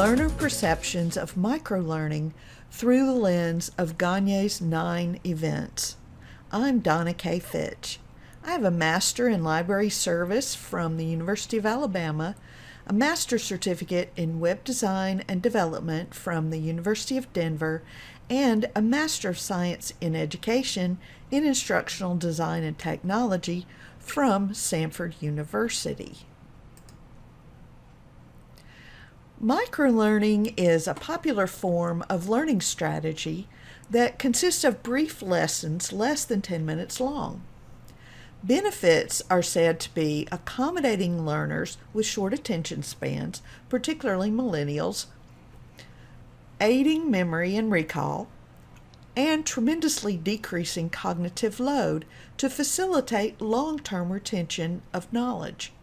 Learner perceptions of microlearning through the lens of Gagne's 9 events. I'm Donna K. Fitch. I have a Master in Library Service from the University of Alabama, a Master's Certificate in Web Design and Development from the University of Denver, and a Master of Science in Education in Instructional Design and Technology from Samford University. Microlearning is a popular form of learning strategy that consists of brief lessons less than 10 minutes long. Benefits are said to be accommodating learners with short attention spans, particularly millennials, aiding memory and recall, and tremendously decreasing cognitive load to facilitate long-term retention of knowledge.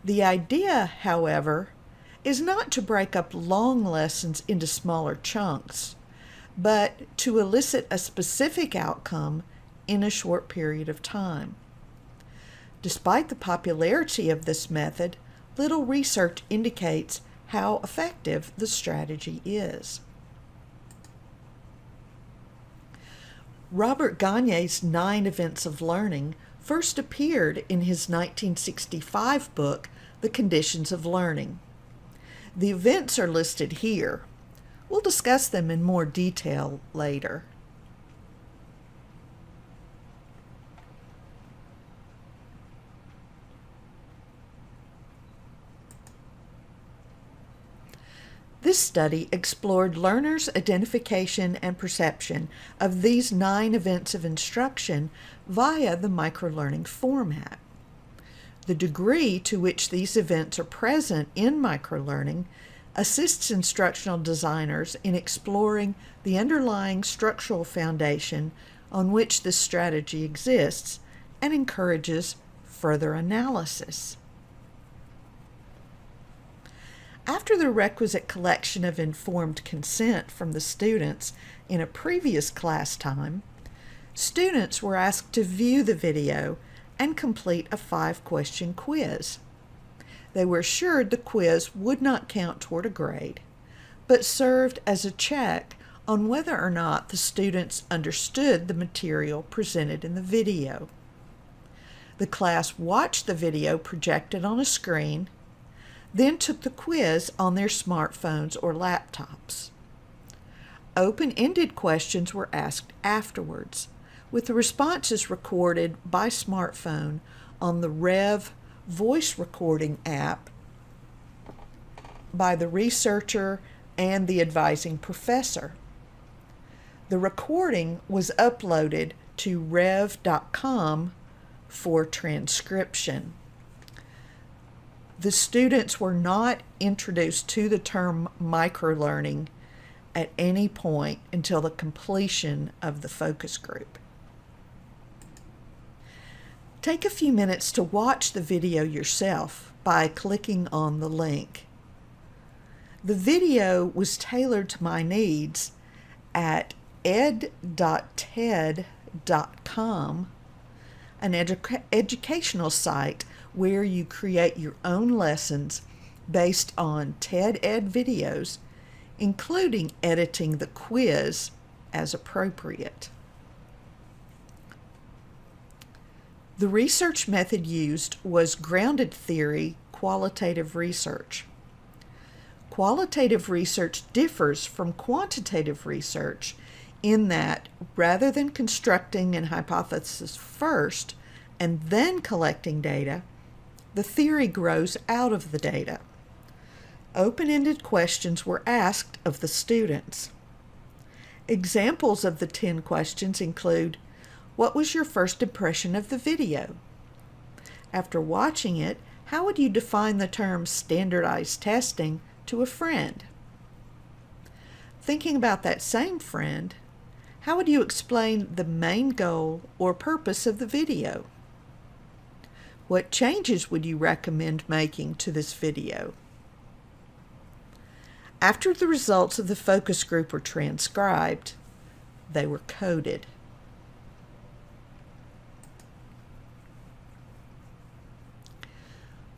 The idea, however, is not to break up long lessons into smaller chunks, but to elicit a specific outcome in a short period of time. Despite the popularity of this method, little research indicates how effective the strategy is. Robert Gagne's 9 Events of Learning first appeared in his 1965 book, The Conditions of Learning. The events are listed here. We'll discuss them in more detail later. This study explored learners' identification and perception of these 9 events of instruction via the microlearning format. The degree to which these events are present in microlearning assists instructional designers in exploring the underlying structural foundation on which this strategy exists and encourages further analysis. After the requisite collection of informed consent from the students in a previous class time, students were asked to view the video and complete a 5-question quiz. They were assured the quiz would not count toward a grade, but served as a check on whether or not the students understood the material presented in the video. The class watched the video projected on a screen, then took the quiz on their smartphones or laptops. Open-ended questions were asked afterwards, with the responses recorded by smartphone on the Rev voice recording app by the researcher and the advising professor. The recording was uploaded to rev.com for transcription. The students were not introduced to the term microlearning at any point until the completion of the focus group. Take a few minutes to watch the video yourself by clicking on the link. The video was tailored to my needs at ed.ted.com, an educational site where you create your own lessons based on TED Ed videos, including editing the quiz as appropriate. The research method used was grounded theory qualitative research. Qualitative research differs from quantitative research in that rather than constructing an hypothesis first and then collecting data, the theory grows out of the data. Open-ended questions were asked of the students. Examples of the 10 questions include: what was your first impression of the video? After watching it, how would you define the term standardized testing to a friend? Thinking about that same friend, how would you explain the main goal or purpose of the video? What changes would you recommend making to this video? After the results of the focus group were transcribed, they were coded.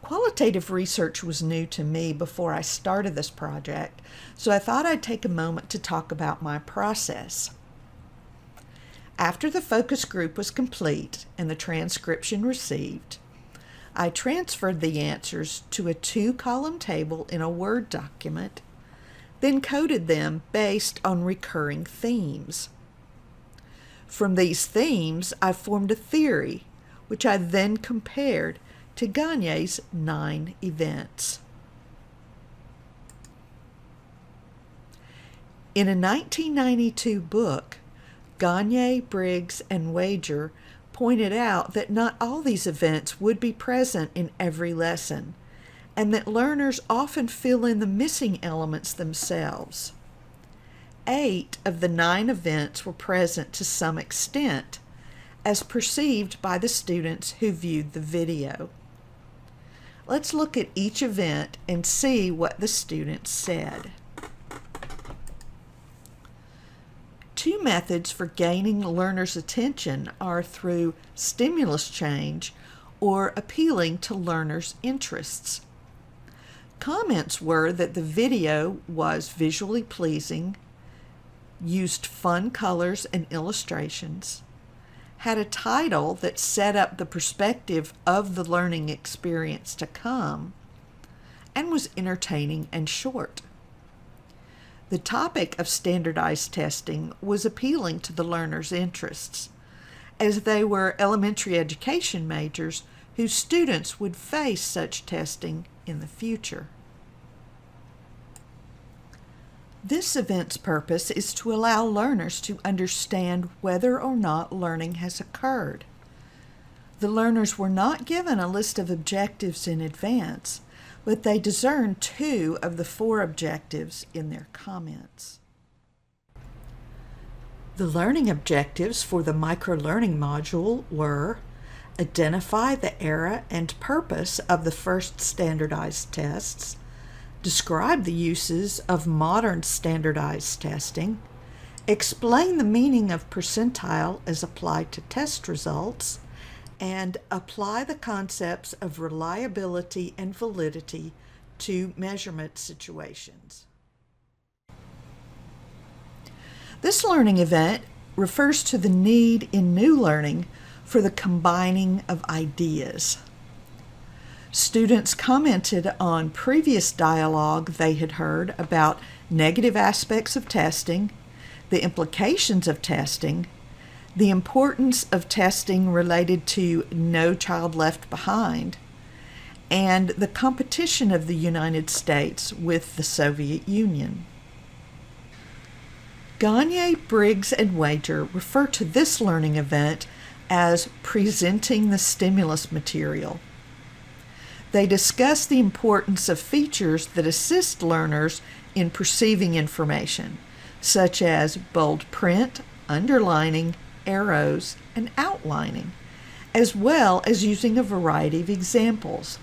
Qualitative research was new to me before I started this project, so I thought I'd take a moment to talk about my process. After the focus group was complete and the transcription received, I transferred the answers to a 2-column table in a Word document, then coded them based on recurring themes. From these themes, I formed a theory, which I then compared to Gagne's 9 events. In a 1992 book, Gagne, Briggs, and Wager pointed out that not all these events would be present in every lesson, and that learners often fill in the missing elements themselves. 8 of the 9 events were present to some extent, as perceived by the students who viewed the video. Let's look at each event and see what the students said. 2 methods for gaining learners' attention are through stimulus change or appealing to learners' interests. Comments were that the video was visually pleasing, used fun colors and illustrations, had a title that set up the perspective of the learning experience to come, and was entertaining and short. The topic of standardized testing was appealing to the learners' interests, as they were elementary education majors whose students would face such testing in the future. This event's purpose is to allow learners to understand whether or not learning has occurred. The learners were not given a list of objectives in advance, but they discerned 2 of the 4 objectives in their comments. The learning objectives for the microlearning module were: identify the era and purpose of the first standardized tests, describe the uses of modern standardized testing, explain the meaning of percentile as applied to test results, and apply the concepts of reliability and validity to measurement situations. This learning event refers to the need in new learning for the combining of ideas. Students commented on previous dialogue they had heard about negative aspects of testing, the implications of testing, the importance of testing related to No Child Left Behind, and the competition of the United States with the Soviet Union. Gagne, Briggs, and Wager refer to this learning event as presenting the stimulus material. They discuss the importance of features that assist learners in perceiving information, such as bold print, underlining, arrows, and outlining, as well as using a variety of examples.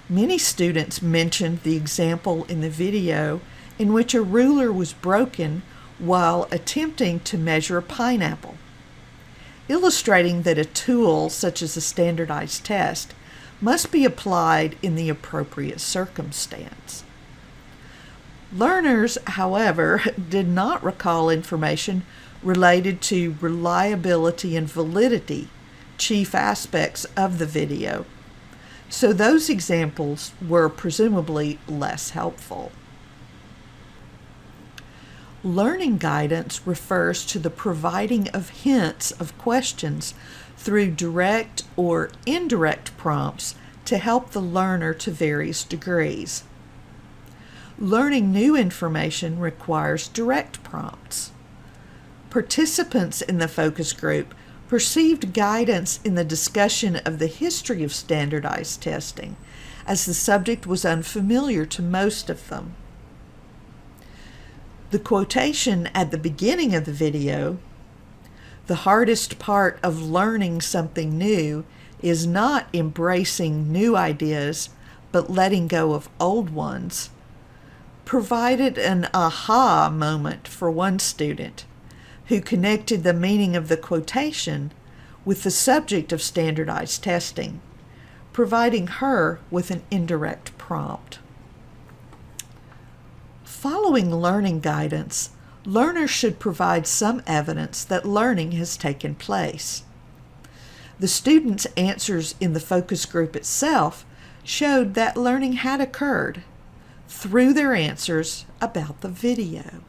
Many students mentioned the example in the video in which a ruler was broken while attempting to measure a pineapple, illustrating that a tool such as a standardized test must be applied in the appropriate circumstance. Learners, however, did not recall information related to reliability and validity, chief aspects of the video, so those examples were presumably less helpful. Learning guidance refers to the providing of hints of questions through direct or indirect prompts to help the learner to various degrees. Learning new information requires direct prompts. Participants in the focus group perceived guidance in the discussion of the history of standardized testing, as the subject was unfamiliar to most of them. The quotation at the beginning of the video, "The hardest part of learning something new is not embracing new ideas, but letting go of old ones," provided an aha moment for one student, who connected the meaning of the quotation with the subject of standardized testing, providing her with an indirect prompt. Following learning guidance, learners should provide some evidence that learning has taken place. The students' answers in the focus group itself showed that learning had occurred through their answers about the video.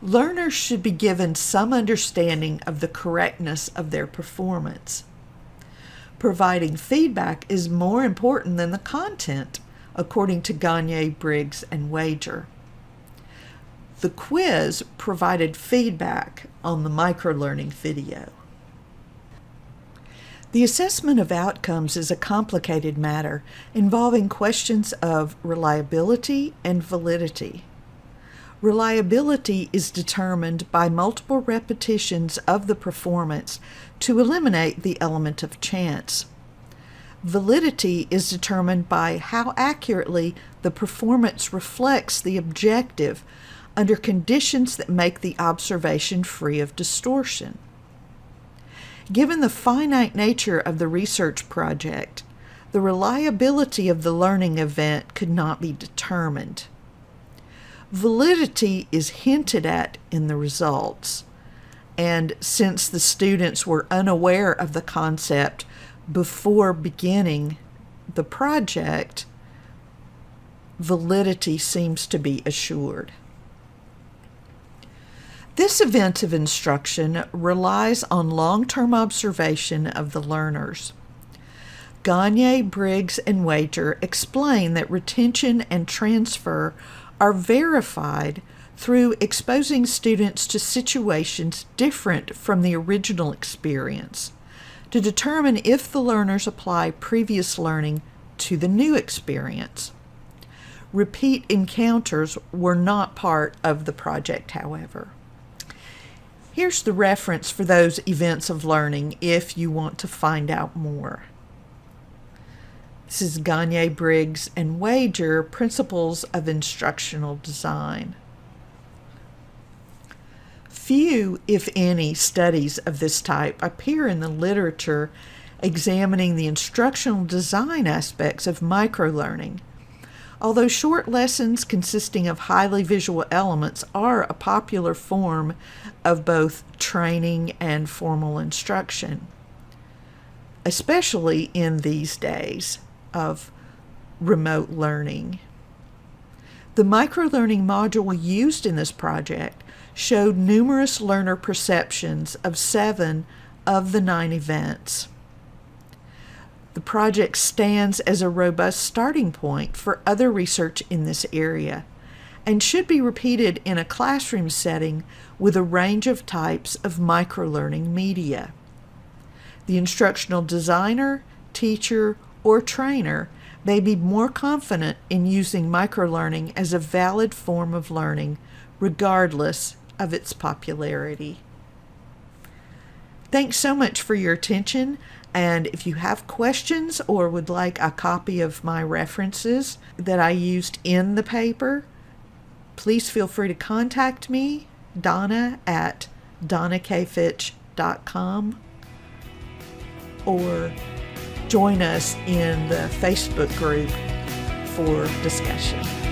Learners should be given some understanding of the correctness of their performance. Providing feedback is more important than the content, according to Gagne, Briggs, and Wager. The quiz provided feedback on the microlearning video. The assessment of outcomes is a complicated matter involving questions of reliability and validity. Reliability is determined by multiple repetitions of the performance to eliminate the element of chance. Validity is determined by how accurately the performance reflects the objective under conditions that make the observation free of distortion. Given the finite nature of the research project, the reliability of the learning event could not be determined. Validity is hinted at in the results, and since the students were unaware of the concept before beginning the project, validity seems to be assured. This event of instruction relies on long-term observation of the learners. Gagne, Briggs, and Wager explain that retention and transfer are verified through exposing students to situations different from the original experience to determine if the learners apply previous learning to the new experience. Repeat encounters were not part of the project, however. Here's the reference for those events of learning if you want to find out more. This is Gagne, Briggs, and Wager, Principles of Instructional Design. Few, if any, studies of this type appear in the literature examining the instructional design aspects of microlearning. Although short lessons consisting of highly visual elements are a popular form of both training and formal instruction, especially in these days of remote learning. The microlearning module used in this project showed numerous learner perceptions of 7 of the 9 events. The project stands as a robust starting point for other research in this area and should be repeated in a classroom setting with a range of types of microlearning media. The instructional designer, teacher, or trainer may be more confident in using microlearning as a valid form of learning, regardless of its popularity. Thanks so much for your attention, and if you have questions or would like a copy of my references that I used in the paper, please feel free to contact me, Donna at donnakfitch.com, or join us in the Facebook group for discussion.